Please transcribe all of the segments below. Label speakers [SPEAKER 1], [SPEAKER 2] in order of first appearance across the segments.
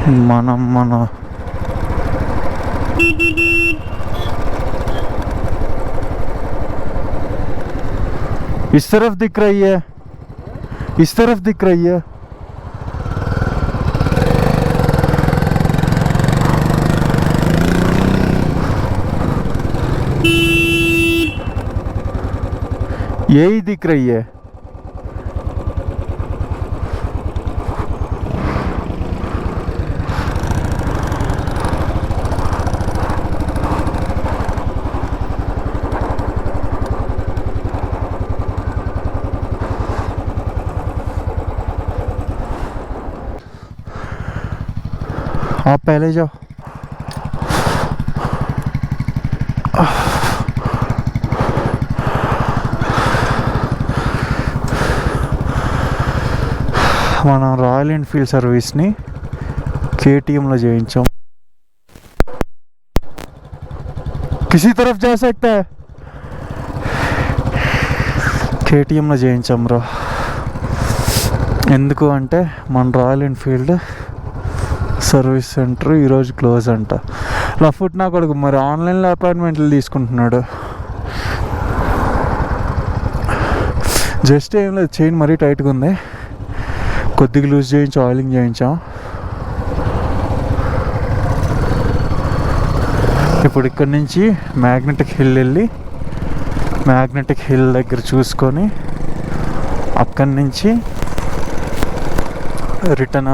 [SPEAKER 1] మన इस तरफ दिख रही है, इस तरफ दिख रही है। यही दिख रही है। आप पहले जाओ। మనం రాయల్ ఎన్ఫీల్డ్ సర్వీస్ని కేటీఎంలో చేయించాం। किसी तरफ जा सकता है, కేటీఎంలో చేయించాం రా। ఎందుకు అంటే మన రాయల్ ఎన్ఫీల్డ్ సర్వీస్ సెంటర్ ఈరోజు క్లోజ్ అంట। లఫుట్ నా కొడుకు మరి ఆన్లైన్లో అపాయింట్మెంట్లు తీసుకుంటున్నాడు। జస్ట్ ఏం లేదు, చైన్ మరీ టైట్గా ఉంది, కొద్దిగా లూజ్ చేయించి ఆయిలింగ్ చేయించాం। ఇప్పుడు ఇక్కడి నుంచి మ్యాగ్నెటిక్ హిల్ వెళ్ళి మ్యాగ్నెటిక్ హిల్ దగ్గర చూసుకొని అక్కడి నుంచి రిటర్న్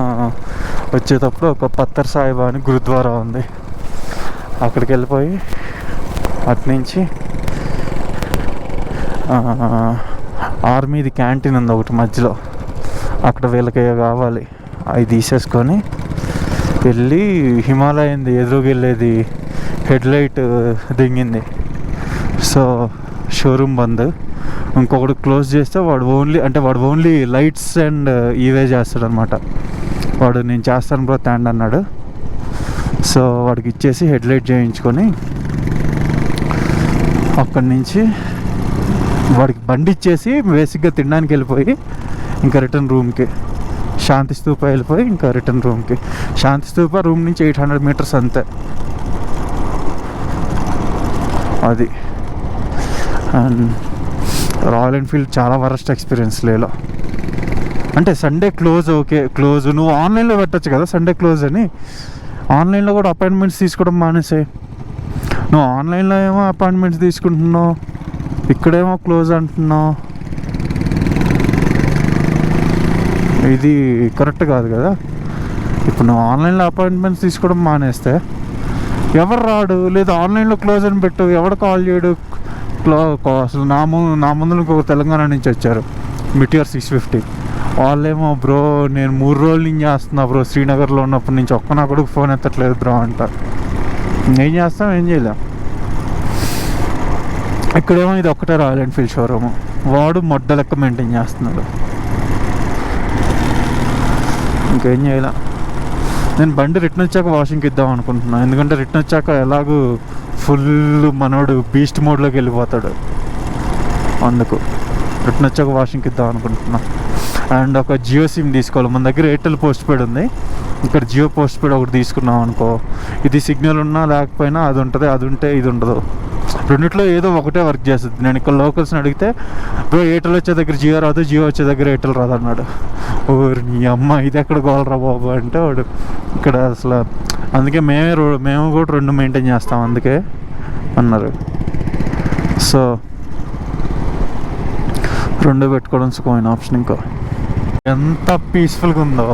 [SPEAKER 1] వచ్చేటప్పుడు ఒక పత్తర్ సాయిబా అని గురుద్వారా ఉంది, అక్కడికి వెళ్ళిపోయి అటునుంచి ఆర్మీది క్యాంటీన్ ఉంది ఒకటి మధ్యలో, అక్కడ వీళ్ళకి కావాలి అవి తీసేసుకొని వెళ్ళి హిమాలయంది ఎదురుగా వెళ్ళేది హెడ్ లైట్ దిగింది, సో షోరూమ్ బంద్। ఇంకొకటి క్లోజ్ చేస్తే వాడు ఓన్లీ లైట్స్ అండ్ ఈవే చేస్తాడు అనమాట। వాడు నేను చేస్తాను బ్రో త్యాండ్ అన్నాడు, సో వాడికి ఇచ్చేసి హెడ్ లైట్ చేయించుకొని అక్కడి నుంచి వాడికి బండి ఇచ్చేసి బేసిక్గా తినడానికి వెళ్ళిపోయి ఇంకా రిటర్న్ రూమ్కి శాంతి స్తూప వెళ్ళిపోయి ఇంకా రిటర్న్ రూమ్కి। శాంతి స్తూప రూమ్ నుంచి 800 మీటర్స్ అంతే అది। అండ్ రాయల్ ఎన్ఫీల్డ్ చాలా వరస్ట్ ఎక్స్పీరియన్స్ లేలో, అంటే సండే క్లోజ్, ఓకే క్లోజ్, నువ్వు ఆన్లైన్లో పెట్టచ్చు కదా సండే క్లోజ్ అని, ఆన్లైన్లో కూడా అపాయింట్మెంట్స్ తీసుకోవడం మానేసే। నువ్వు ఆన్లైన్లో ఏమో అపాయింట్మెంట్స్ తీసుకుంటున్నావు, ఇక్కడేమో క్లోజ్ అంటున్నావు, ఇది కరెక్ట్ కాదు కదా। ఇప్పుడు నువ్వు ఆన్లైన్లో అపాయింట్మెంట్స్ తీసుకోవడం మానేస్తే ఎవరు రాడు, లేదా ఆన్లైన్లో క్లోజ్ అని పెట్టు, ఎవడు కాల్ చేయడు, అసలు నా ముందు ఇంకొక తెలంగాణ నుంచి వచ్చారు మిటిఆర్ 650, వాళ్ళేమో బ్రో నేను 3 రోజుల నుంచి చేస్తున్నా బ్రో, శ్రీనగర్లో ఉన్నప్పటి నుంచి ఒక్క నా కొడుకు ఫోన్ ఎత్తట్లేదు బ్రో అంట। ఏం చేస్తాం, ఏం చేయలేం। ఇక్కడేమో ఇది ఒక్కటే రాయల్ ఎన్ఫీల్డ్ షోరూము, వాడు మొడ్డ లెక్క మెయింటైన్ చేస్తున్నాడు, ఇంకేం చేయలే। నేను బండి రిటర్న్ వచ్చాక వాషింగ్కి ఇద్దాం అనుకుంటున్నాను, ఎందుకంటే రిటర్న్ వచ్చాక ఎలాగూ ఫుల్ మనోడు బీస్ట్ మోడ్లోకి వెళ్ళిపోతాడు, అందుకు రిటర్న్ వచ్చాక వాషింగ్కి ఇద్దాం అనుకుంటున్నా। అండ్ ఒక జియో సిమ్ తీసుకోవాలి, మన దగ్గర ఎయిర్టెల్ పోస్ట్ పెయిడ్ ఉంది, ఇక్కడ జియో పోస్ట్ పెయిడ్ ఒకటి తీసుకున్నాం అనుకో, ఇది సిగ్నల్ ఉన్నా లేకపోయినా అది ఉంటుంది, అది ఉంటే ఇది ఉండదు, రెండిట్లో ఏదో ఒకటే వర్క్ చేస్తుంది। నేను ఇక్కడ లోకల్స్ని అడిగితే బ్రో ఎయిర్టెల్ వచ్చే దగ్గర జియో రాదు, జియో వచ్చే దగ్గర ఎయిర్టెల్ రాదు అన్నాడు। ఓరి నీ అమ్మ ఇది ఎక్కడ గోలరా బాబు అంటే వాడు ఇక్కడ అసలు, అందుకే మేము కూడా 2 మెయింటైన్ చేస్తాం అందుకే అన్నారు। సో 2 పెట్టుకోవడం సుఖమైన ఆప్షన్। ఇంకో ఎంత పీస్ఫుల్గా ఉందో,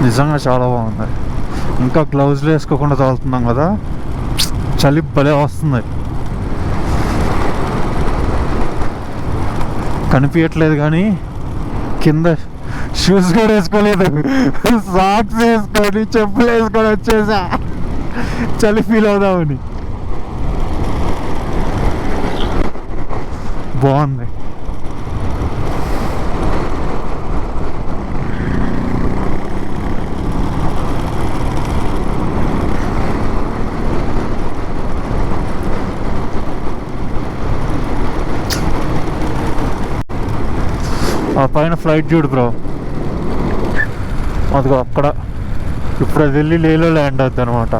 [SPEAKER 1] నిజంగా చాలా బాగుంది। ఇంకా గ్లౌజ్లు వేసుకోకుండా తోలుతున్నాం కదా, చలి భలే వస్తుంది, కనిపించట్లేదు కానీ కింద షూస్ కూడా వేసుకోలేదు, సాక్స్ వేసుకొని చెప్పులు వేసుకొని వచ్చేసా చలి ఫీల్ అవుదామని। బాగుంది। ఆ పైన ఫ్లైట్ చూడు బ్రో, అదిగో అక్కడ. ఇప్పుడు అది వెళ్ళి లేలో ల్యాండ్ అవుద్ది అనమాట.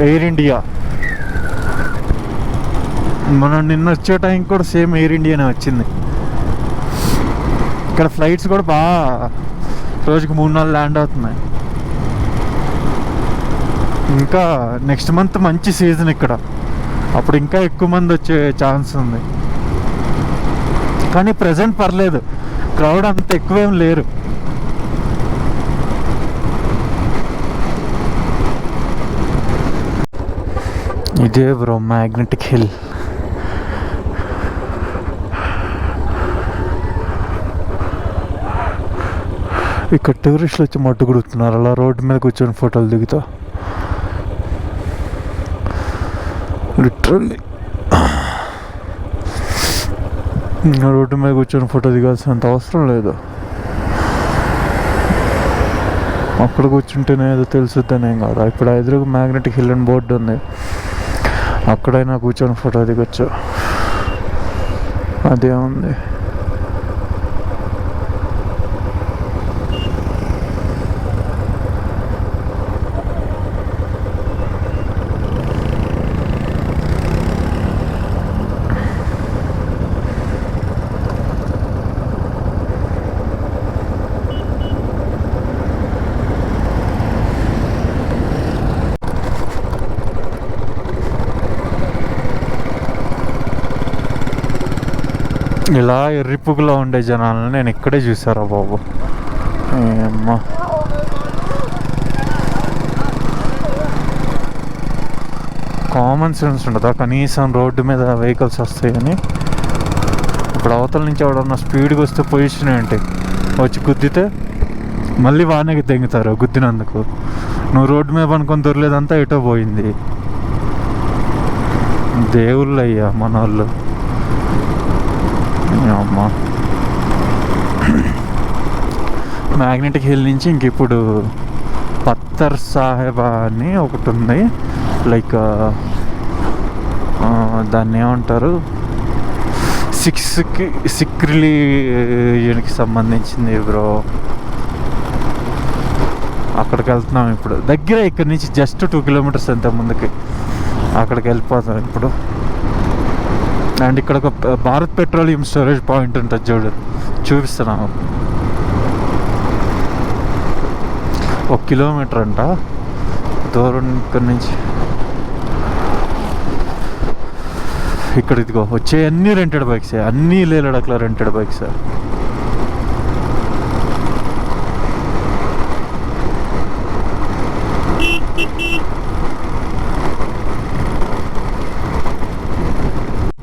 [SPEAKER 1] Air India. మనం నిన్న వచ్చే టైం కూడా సేమ్ ఎయిర్ ఇండియానే వచ్చింది. ఇక్కడ ఫ్లైట్స్ కూడా బాగా రోజుకి 3-4 ల్యాండ్ అవుతున్నాయి. ఇంకా నెక్స్ట్ మంత్ మంచి సీజన్ ఇక్కడ, అప్పుడు ఇంకా ఎక్కువ మంది వచ్చే ఛాన్స్ ఉంది. కానీ ప్రజెంట్ పర్లేదు, క్రౌడ్ అంత ఎక్కువేం లేరు. ఇదే బ్రో మ్యాగ్నెటిక్ హిల్. ఇక్కడ టూరిస్టులు వచ్చి మట్టు గుడుతున్నారు, అలా రోడ్డు మీద కూర్చొని ఫోటోలు దిగుతా. లిటరల్లీ రోడ్డు మీద కూర్చొని ఫోటో దిగాల్సినంత అవసరం లేదు. అక్కడ కూర్చుంటేనే ఏదో తెలుసుద్దనేం కాదు. ఇప్పుడు ఎదురుగా మ్యాగ్నెటిక్ హిల్ అని బోర్డు ఉంది, అక్కడైనా కూర్చొని ఫోటో దిగొచ్చు. అదే ఉంది. ఇలా ఎర్రిపుగులో ఉండే జనాలను నేను ఇక్కడే చూసారా బాబు. అమ్మా, కామన్ సెన్స్ ఉండదా కనీసం రోడ్డు మీద వెహికల్స్ వస్తాయని? ఇప్పుడు అవతల నుంచి ఎవడన్నా స్పీడ్గా వస్తే పొజిషన్ ఏంటి, వచ్చి గుద్దితే మళ్ళీ వానకి తెంగుతారు గుద్దినందుకు. నువ్వు రోడ్డు మీద పనుకొని దొరలేదంతా ఎటో పోయింది. దేవుళ్ళు అయ్యా మన వాళ్ళు. అమ్మా, మ్యాగ్నెటిక్ హిల్ నుంచి ఇంక ఇప్పుడు పత్తర్ సాహెబ్ అని ఒకటి ఉంది, లైక్ దాన్ని ఏమంటారు, సిక్ రిలీజియన్కి సంబంధించింది బ్రో. అక్కడికి వెళ్తున్నాం ఇప్పుడు. దగ్గర ఇక్కడ నుంచి జస్ట్ 2 కిలోమీటర్స్ అంత ముందుకి అక్కడికి వెళ్ళిపోతాం ఇప్పుడు. అండ్ ఇక్కడ ఒక భారత్ పెట్రోలియం స్టోరేజ్ పాయింట్ ఉంటుంది చూడు, చూపిస్తున్నాను. 1 కిలోమీటర్ అంట దూరం ఇక్కడ నుంచి. ఇక్కడ ఇదిగో వచ్చే అన్ని రెంటెడ్ బైక్సే, అన్నీ లేలడకలా రెంటెడ్ బైక్స్.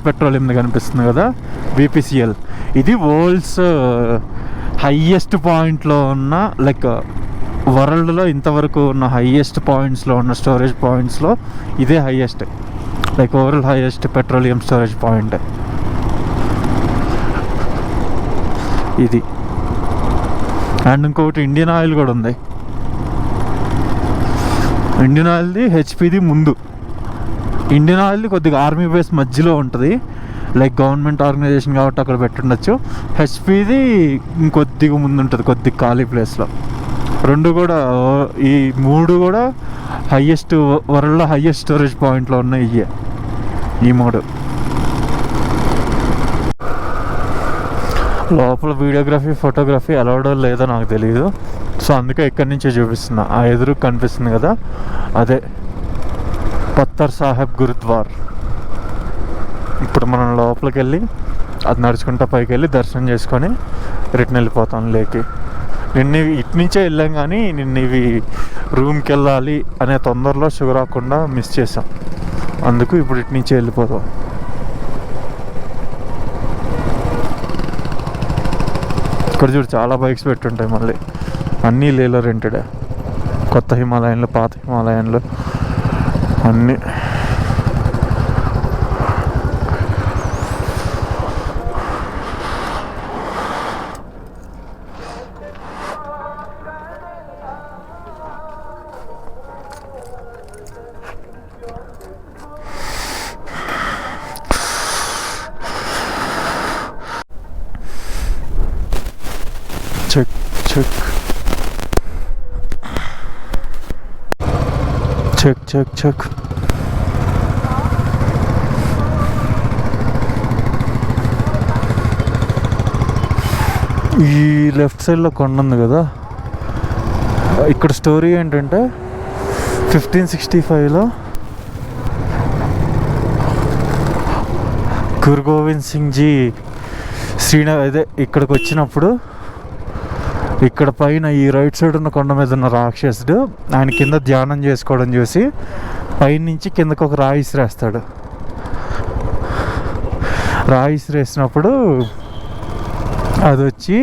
[SPEAKER 1] పెట్రోలియం కనిపిస్తుంది కదా, బీపీసీఎల్. ఇది వరల్డ్స్ హైయెస్ట్ పాయింట్లో ఉన్న, లైక్ వరల్డ్లో ఇంతవరకు ఉన్న హైయెస్ట్ పాయింట్స్లో ఉన్న స్టోరేజ్ పాయింట్స్లో ఇదే highest, like world highest petroleum storage point ఇది. అండ్ ఇంకొకటి ఇండియన్ ఆయిల్ కూడా ఉంది. ఇండియన్ ఆయిల్ది హెచ్పిది ముందు, ఇండియన్ ఆయిల్ది కొద్దిగా ఆర్మీ బేస్ మధ్యలో ఉంటుంది, లైక్ గవర్నమెంట్ ఆర్గనైజేషన్ కాబట్టి అక్కడ పెట్టుండొచ్చు. హెచ్పిది ఇంకొద్దిగా ముందు ఉంటుంది, కొద్దిగా ఖాళీ ప్లేస్లో. రెండు కూడా, ఈ 3 కూడా హైయెస్ట్, వరల్డ్లో హైయెస్ట్ స్టోరేజ్ పాయింట్లో ఉన్న ఇవే ఈ 3. లోపల వీడియోగ్రఫీ ఫోటోగ్రఫీ అలౌడో లేదో నాకు తెలియదు, సో అందుకే ఇక్కడి నుంచే చూపిస్తున్నా. ఆ ఎదురు కనిపిస్తుంది కదా, అదే పత్తర్ సాహెబ్ గురుద్వార్. ఇప్పుడు మనం లోపలికి వెళ్ళి అది నడుచుకుంటా పైకి వెళ్ళి దర్శనం చేసుకొని రిటర్న్ వెళ్ళిపోతాం లేకి. నిన్న ఇటు నుంచే వెళ్ళాం, కానీ నిన్న ఇవి రూమ్కి వెళ్ళాలి అనే తొందరలో షుగర్ రాకుండా మిస్ చేసాం, అందుకు ఇప్పుడు ఇటు నుంచే వెళ్ళిపోతాం. ఇక్కడ చూడు చాలా బైక్స్ పెట్టుంటాయి మళ్ళీ, అన్నీ లేలో రెంటెడే. కొత్త హిమాలయన్లు, పాత హిమాలయన్లు అన్నీ. Check check check check. ఈ లెఫ్ట్ సైడ్లో కొండ ఉంది కదా, ఇక్కడ స్టోరీ ఏంటంటే 1565లో గురు గోవింద్ సింగ్ జీ శ్రీనగర్ అదే ఇక్కడికి వచ్చినప్పుడు ఇక్కడ పైన ఈ రైట్ సైడ్ ఉన్న కొండ మీద ఉన్న రాక్షసుడు ఆయన కింద ధ్యానం చేసుకోవడం చూసి పైనుంచి కిందకు ఒక రాయి ఇసిరేస్తాడు. రాయి ఇసిరేసినప్పుడు అది వచ్చి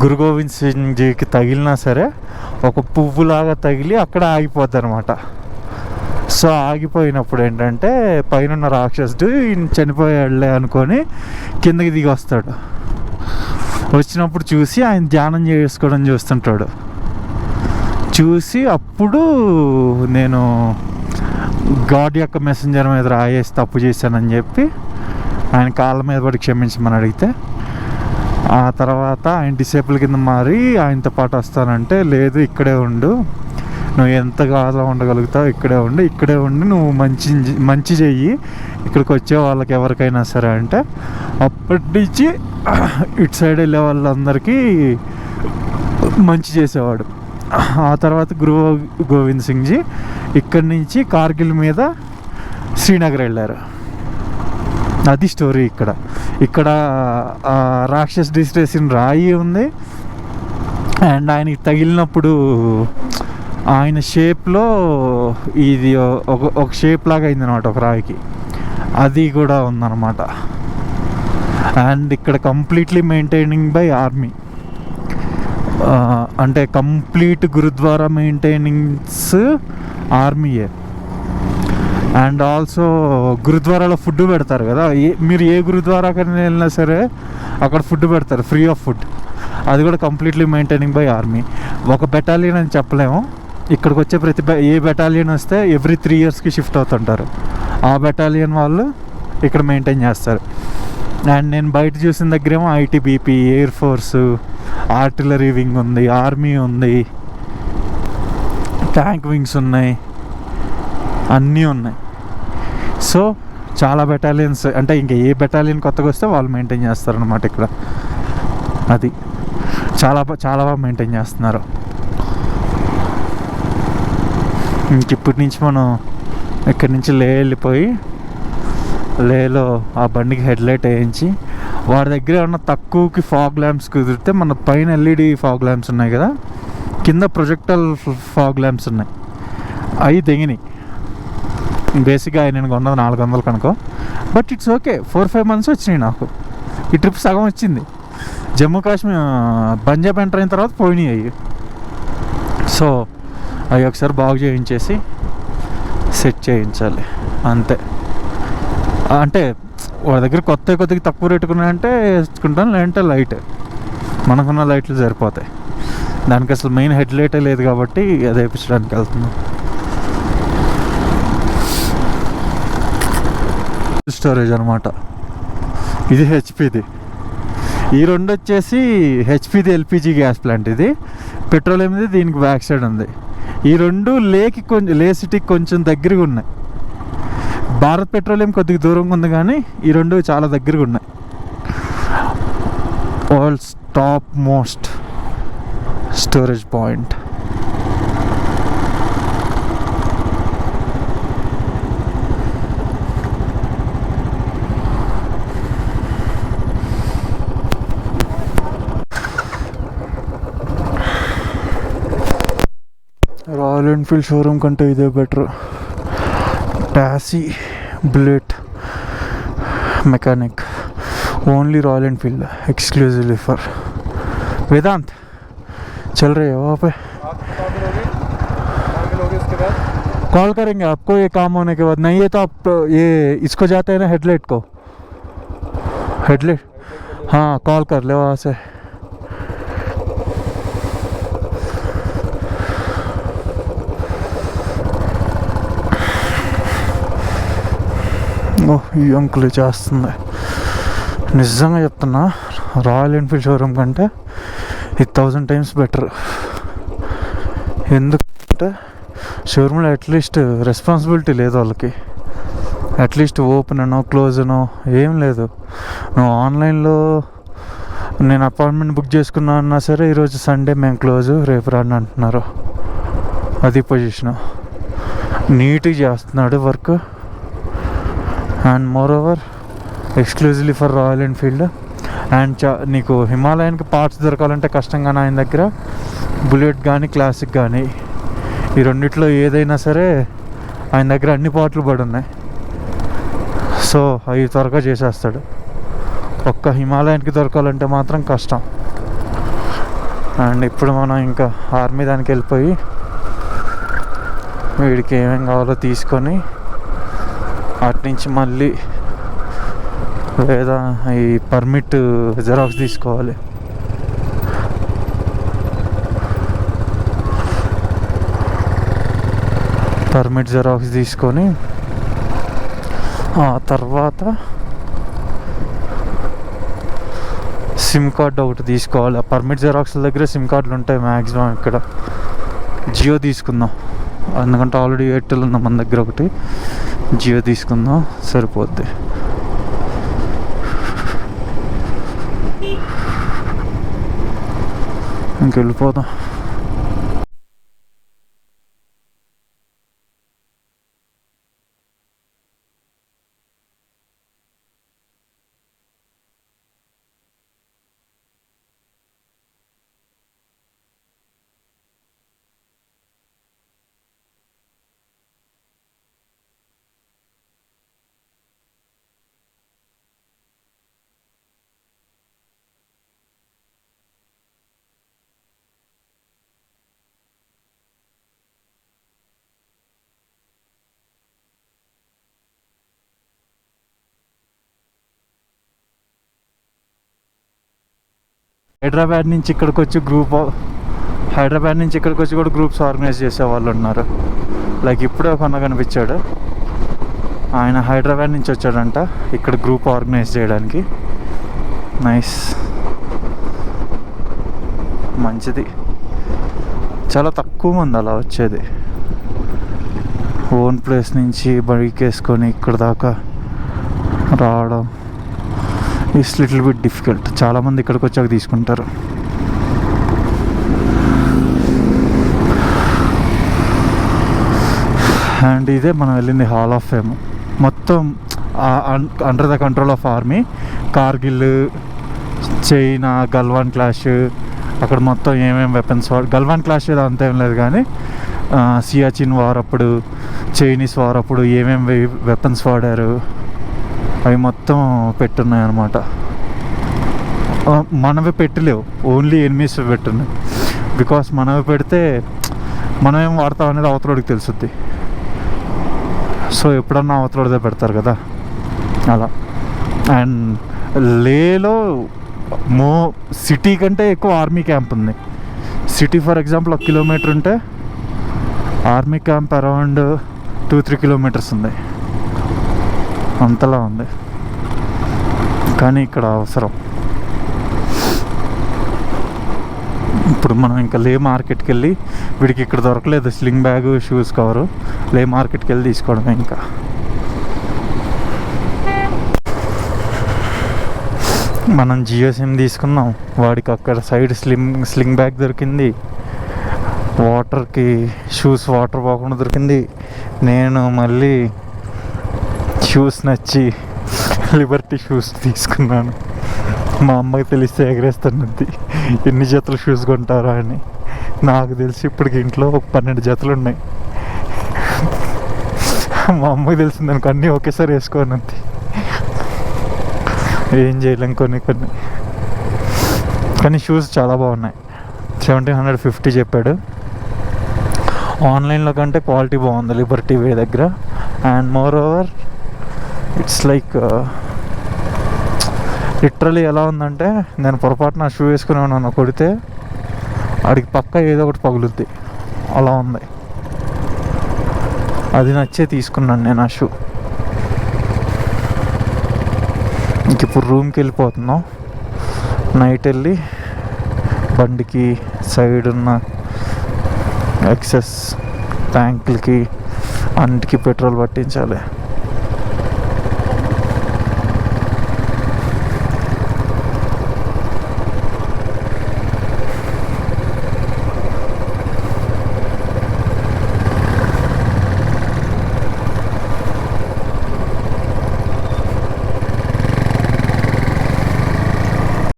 [SPEAKER 1] గురు గోవింద్ సింగ్ జీకి తగిలినా సరే ఒక పువ్వులాగా తగిలి అక్కడ ఆగిపోద్ది అనమాట. సో ఆగిపోయినప్పుడు ఏంటంటే పైన రాక్షసుడు చనిపోయాడులే అనుకొని కిందకి దిగి వస్తాడు. వచ్చినప్పుడు చూసి ఆయన ధ్యానం చేసుకోవడం చూస్తుంటాడు. చూసి అప్పుడు నేను గాడ్ యొక్క మెసెంజర్ మీద రాయేసి తప్పు చేశానని చెప్పి ఆయన కాళ్ళ మీద పడి క్షమించమని అడిగితే, ఆ తర్వాత ఆయన డిసేబుల్ కింద మారి ఆయనతో పాటు వస్తానంటే, లేదు ఇక్కడే ఉండు, నువ్వు ఎంత కాలం ఉండగలుగుతావు ఇక్కడే ఉండి నువ్వు మంచి చెయ్యి, ఇక్కడికి వచ్చే వాళ్ళకి ఎవరికైనా సరే అంటే, అప్పటి నుంచి ఇటు సైడ్ వెళ్ళే వాళ్ళందరికీ మంచి చేసేవాడు. ఆ తర్వాత గురు గోవింద్ సింగ్ జీ ఇక్కడి నుంచి కార్గిల్ మీద శ్రీనగర్ వెళ్ళారు. అది స్టోరీ. ఇక్కడ రాక్షస్ డిస్ట్రేసిన రాయి ఉంది, అండ్ ఆయనకి తగిలినప్పుడు ఆయన షేప్లో ఇది ఒక షేప్ లాగా అయింది అనమాట ఒక రాయికి, అది కూడా ఉందన్నమాట. అండ్ ఇక్కడ కంప్లీట్లీ మెయింటైనింగ్ బై ఆర్మీ, అంటే కంప్లీట్ గురుద్వారా మెయింటైనింగ్స్ ఆర్మీయే. అండ్ ఆల్సో గురుద్వారాలో ఫుడ్ పెడతారు కదా, మీరు ఏ గురుద్వారాకైనా వెళ్ళినా సరే అక్కడ ఫుడ్ పెడతారు, ఫ్రీ ఆఫ్ ఫుడ్. అది కూడా కంప్లీట్లీ మెయింటైనింగ్ బై ఆర్మీ. ఒక బెటాలియన్ అని చెప్పలేము, ఇక్కడికి వచ్చే ఏ బెటాలియన్ వస్తే ఎవ్రీ 3 yearsకి షిఫ్ట్ అవుతుంటారు. ఆ బెటాలియన్ వాళ్ళు ఇక్కడ మెయింటైన్ చేస్తారు. అండ్ నేను బయట చూసిన దగ్గరేమో ITBP, air force, artillery wing ఉంది, ఆర్మీ ఉంది, ట్యాంక్ వింగ్స్ ఉన్నాయి, అన్నీ ఉన్నాయి. సో చాలా బెటాలియన్స్, అంటే ఇంకా ఏ బెటాలియన్ కొత్తగా వస్తే వాళ్ళు మెయింటైన్ చేస్తారనమాట ఇక్కడ. అది చాలా బాగా మెయింటైన్ చేస్తున్నారు. ఇప్పటి నుంచి మనం ఇక్కడి నుంచి లే వెళ్ళిపోయి, లేలో ఆ బండికి హెడ్లైట్ వేయించి, వాడి దగ్గర ఏమన్నా తక్కువకి ఫాగ్ ల్యాంప్స్ కుదిరితే, మన పైన ఎల్ఈడి ఫాగ్ ల్యాంప్స్ ఉన్నాయి కదా, కింద ప్రొజెక్టల్ ఫాగ్ ల్యాంప్స్ ఉన్నాయి, అవి తెగినాయి. బేసిక్గా నేను కొన్నది 400 కనుకో, బట్ ఇట్స్ ఓకే. 4-5 months వచ్చినాయి నాకు. ఈ ట్రిప్ సగం వచ్చింది. జమ్మూ కాశ్మీర్ పంజాబ్ ఎంటర్ అయిన తర్వాత పోయినాయి అవి. సో అవి ఒకసారి బాగు చేయించేసి సెట్ చేయించాలి అంతే. అంటే వాడి దగ్గర కొద్దిగా తక్కువ రేటుకున్నాయంటే వేసుకుంటాను, లేదంటే లైట్, మనకున్న లైట్లు సరిపోతాయి. దానికి అసలు మెయిన్ హెడ్ లైటే లేదు కాబట్టి అది వేయించడానికి వెళ్తున్నాం. స్టోరేజ్ అనమాట ఇది, హెచ్పిది. ఈ రెండు వచ్చేసి హెచ్పిది ఎల్పిజి గ్యాస్ ప్లాంట్, ఇది పెట్రోలియంది, దీనికి బ్యాక్ సైడ్ ఉంది. ఈ రెండు లే సిటీకి కొంచెం దగ్గరగా ఉన్నాయి. భారత్ పెట్రోలియం కొద్దిగా దూరంగా ఉంది, కానీ ఈ రెండు చాలా దగ్గరగా ఉన్నాయి. World's top most storage point. Royal Enfield showroom కంటే ఇదే బెటర్. టాసీ bullet mechanic only Royal Enfield exclusively for Vedant चल रहे हो वहाँ पे। कॉल करेंगे आपको ये काम होने के बाद। नहीं है तो आप ये इसको जाते हैं ना हेडलाइट को, हेडलाइट हाँ कॉल कर ले वहाँ से। ఈ అంకుల్ చేస్తుంది. నిజంగా చెప్తున్నా, రాయల్ ఎన్ఫీల్డ్ షోరూమ్ కంటే ఇది 1000 times బెటర్. ఎందుకంటే షోరూమ్లో అట్లీస్ట్ రెస్పాన్సిబిలిటీ లేదు వాళ్ళకి. అట్లీస్ట్ ఓపెన్ అనో క్లోజ్ అనో ఏం లేదు. నువ్వు ఆన్లైన్లో నేను అపాయింట్మెంట్ బుక్ చేసుకున్నా అన్నా సరే ఈరోజు సండే మేము క్లోజు రేపు రండి అంటున్నారు. అది పొజిషను. నీట్గా చేస్తున్నాడు work. And more over exclusively for royal Enfield. And నీకు హిమాలయన్కి పార్ట్స్ దొరకాలంటే కష్టంగానే ఆయన దగ్గర. బుల్లెట్ కానీ క్లాసిక్ కానీ ఈ రెండిట్లో ఏదైనా సరే ఆయన దగ్గర అన్ని పార్ట్లు పడి ఉన్నాయి. సో అవి త్వరగా చేసేస్తాడు. ఒక్క హిమాలయన్కి దొరకాలంటే మాత్రం కష్టం. అండ్ ఇప్పుడు మనం ఇంకా ఆర్మీ దానికి వెళ్ళిపోయి వీడికి ఏమేం కావాలో తీసుకొని అటు నుంచి మళ్ళీ లేదా ఈ పర్మిట్ జెరాక్స్ తీసుకోవాలి. పర్మిట్ జెరాక్స్ తీసుకొని ఆ తర్వాత సిమ్ కార్డ్ ఒకటి తీసుకోవాలి. ఆ పర్మిట్ జెరాక్స్ల దగ్గర సిమ్ కార్డులు ఉంటాయి మ్యాక్సిమం. ఇక్కడ జియో తీసుకుందాం, ఎందుకంటే ఆల్రెడీ ఎయిర్టెల్ ఉంది మన దగ్గర ఒకటి. జియో తీసుకుందాం సరిపోద్ది. ఇంకెళ్ళిపోదాం. హైదరాబాద్ నుంచి ఇక్కడికి వచ్చి కూడా గ్రూప్స్ ఆర్గనైజ్ చేసే వాళ్ళు ఉన్నారు. లైక్ ఇప్పుడే ఒక అన్న కనిపించాడు. ఆయన హైదరాబాద్ నుంచి వచ్చాడంట ఇక్కడ గ్రూప్ ఆర్గనైజ్ చేయడానికి. నైస్, మంచిది. చాలా తక్కువ మంది అలా వచ్చేది. ఓన్ ప్లేస్ నుంచి బైక్ వేసుకొని ఇక్కడ దాకా రావడం ఇట్స్ లిటిల్ బిట్ డిఫికల్ట్. చాలామంది ఇక్కడికి వచ్చాక తీసుకుంటారు. అండ్ ఇదే మనం వెళ్ళింది హాల్ ఆఫ్ ఫేమ్. మొత్తం under the control of army. Kargil, China, Galwan clash, అక్కడ మొత్తం ఏమేమి వెపన్స్ గల్వాన్ క్లాష్ ఏదో అంతేం లేదు కానీ సియాచిన్ వార్ అప్పుడు, చైనీస్ వార్ అప్పుడు ఏమేమి వెపన్స్ వాడారు అవి మొత్తం పెట్టున్నాయి అన్నమాట. మనవి పెట్టలేవు, ఓన్లీ ఎనిమీస్ పెట్టున్నాయి. బికాస్ మనవి పెడితే మనం ఏం వాడతాం అనేది అవతలోడికి తెలుస్తుంది. సో ఎప్పుడన్నా అవతలోడిదే పెడతారు కదా అలా. అండ్ లేలో సిటీ కంటే ఎక్కువ ఆర్మీ క్యాంప్ ఉంది. సిటీ ఫర్ ఎగ్జాంపుల్ 1 కిలోమీటర్ ఉంటే ఆర్మీ క్యాంప్ అరౌండ్ 2-3 కిలోమీటర్స్ ఉంది. అంతలా ఉంది. కానీ ఇక్కడ అవసరం. ఇప్పుడు మనం ఇంకా లే మార్కెట్కి వెళ్ళి, వీడికి ఇక్కడ దొరకలేదు స్లింగ్ బ్యాగ్, షూస్ కవరు, లే మార్కెట్కి వెళ్ళి తీసుకోవడమే. ఇంకా మనం జియో సిమ్ తీసుకున్నాం, వాడికి అక్కడ సైడ్ స్లింగ్ బ్యాగ్ దొరికింది. వాటర్కి షూస్ వాటర్ పోకుండా దొరికింది. నేను మళ్ళీ షూస్ నచ్చి లిబర్టీ షూస్ తీసుకున్నాను. మా అమ్మకి తెలిస్తే ఎగరేస్తున్నది, ఎన్ని జతలు షూస్ కొంటారా అని. నాకు తెలిసి ఇప్పటికి ఇంట్లో ఒక 12 జతలు ఉన్నాయి. మా అమ్మకి తెలిసింది అనుకో అన్నీ ఒకేసారి వేసుకోనంది. ఏం చేయలేం కొన్ని. కానీ షూస్ చాలా బాగున్నాయి. 1750 చెప్పాడు. ఆన్లైన్లో కంటే క్వాలిటీ బాగుంది లిబర్టీ వే దగ్గర. And more over it's like literally ఎలా ఉందంటే, నేను పొరపాటున షూ వేసుకుని ఉన్నాను కొడితే ఆడికి పక్క ఏదో ఒకటి పగులుద్ది, అలా ఉంది. అది నచ్చే తీసుకున్నాను నేను ఆ షూ. ఇంక ఇప్పుడు రూమ్కి వెళ్ళిపోతున్నాం. నైట్ వెళ్ళి బండికి సైడ్ ఉన్న ఎక్సెస్ ట్యాంకులకి అన్నిటికీ పెట్రోల్ పట్టించాలి.